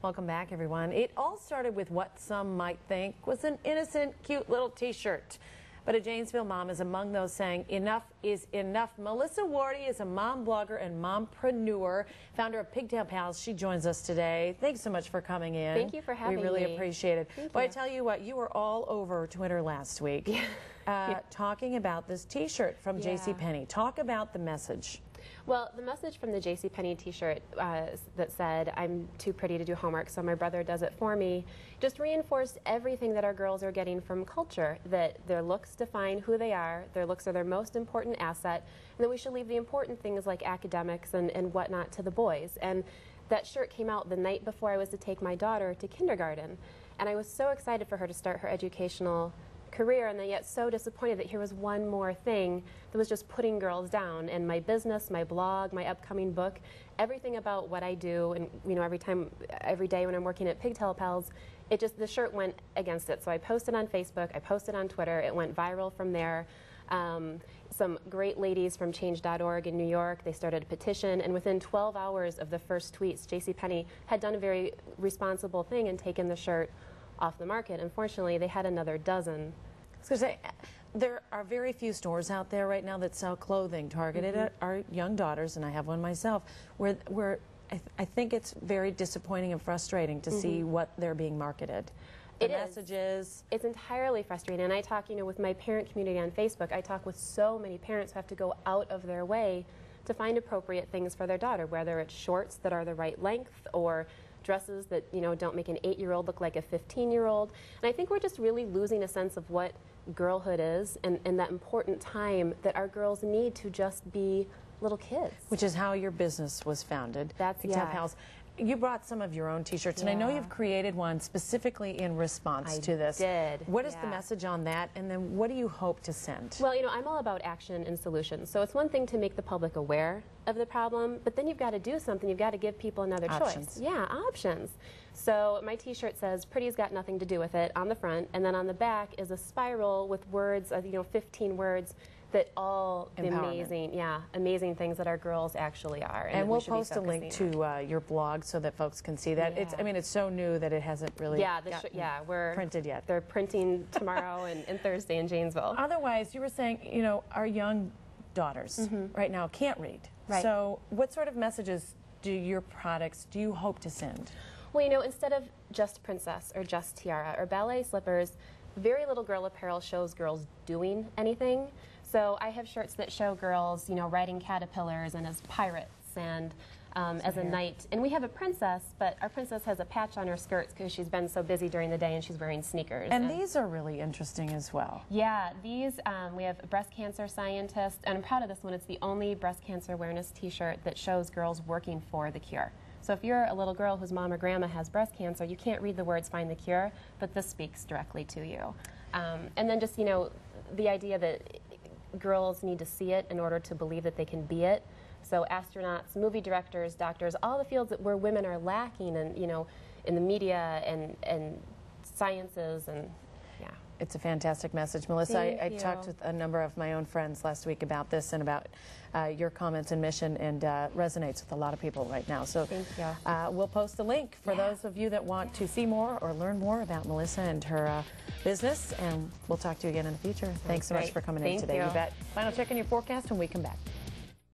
Welcome back, everyone. It all started with what some might think was an innocent, cute little t-shirt. But a Janesville mom is among those saying enough is enough. Melissa Wardy is a mom blogger and mompreneur, founder of Pigtail Pals. She joins us today. Thanks so much for coming in. Thank you for having me. We really appreciate it. Thank Well, you. I tell you what, you were all over Twitter last week talking about this t-shirt from JCPenney. Talk about the message. Well, the message from the JCPenney t-shirt that said, "I'm too pretty to do homework, so my brother does it for me," just reinforced everything that our girls are getting from culture, that their looks define who they are, their looks are their most important asset, and that we should leave the important things like academics and whatnot to the boys. And that shirt came out the night before I was to take my daughter to kindergarten, and I was so excited for her to start her educational career, and then yet so disappointed that here was one more thing that was just putting girls down. And my business, my blog, my upcoming book, everything about what I do, and every day when I'm working at Pigtail Pals, the shirt went against it. So I posted on Facebook, I posted on Twitter, it went viral from there. Some great ladies from Change.org in New York, they started a petition, and within 12 hours of the first tweets, JCPenney had done a very responsible thing and taken the shirt off the market. Unfortunately, they had another dozen. I was going to say, there are very few stores out there right now that sell clothing targeted at our young daughters, and I have one myself, where I think it's very disappointing and frustrating to see what they're being marketed. The messages. It's entirely frustrating, and I talk, with my parent community on Facebook. I talk with so many parents who have to go out of their way to find appropriate things for their daughter, whether it's shorts that are the right length or dresses that don't make an 8-year-old look like a 15-year-old. And I think we're just really losing a sense of what girlhood is, and that important time that our girls need to just be little kids. Which is how your business was founded. That's Pigtail Pals. You brought some of your own t-shirts, and I know you've created one specifically in response to this. I did. What is the message on that, and then what do you hope to send? Well, I'm all about action and solutions. So it's one thing to make the public aware of the problem, but then you've got to do something. You've got to give people another choice. Yeah, options. So my t-shirt says, "Pretty's got nothing to do with it," on the front, and then on the back is a spiral with words, 15 words, that all the amazing things that our girls actually are. And we'll post a link to your blog so that folks can see that. It's so new that it hasn't really we're printed yet. They're printing tomorrow and Thursday in Janesville. Otherwise, you were saying, our young daughters right now can't read. Right. So what sort of messages do your products do you hope to send? Well, instead of just princess or just tiara or ballet slippers, very little girl apparel shows girls doing anything. So I have shirts that show girls, riding caterpillars and as pirates and as a knight. And we have a princess, but our princess has a patch on her skirts because she's been so busy during the day and she's wearing sneakers. And these are really interesting as well. Yeah, these, we have a breast cancer scientist, and I'm proud of this one. It's the only breast cancer awareness t-shirt that shows girls working for the cure. So if you're a little girl whose mom or grandma has breast cancer, you can't read the words "find the cure," but this speaks directly to you. And then just, the idea that girls need to see it in order to believe that they can be it. So astronauts, movie directors, doctors, all the fields where women are lacking, and in the media and sciences, and it's a fantastic message, Melissa. I talked with a number of my own friends last week about this and about your comments and mission, and resonates with a lot of people right now. So thank you. We'll post a link for those of you that want to see more or learn more about Melissa and her business, and we'll talk to you again in the future. Thanks so much for coming in today. You bet. Final check on your forecast when we come back.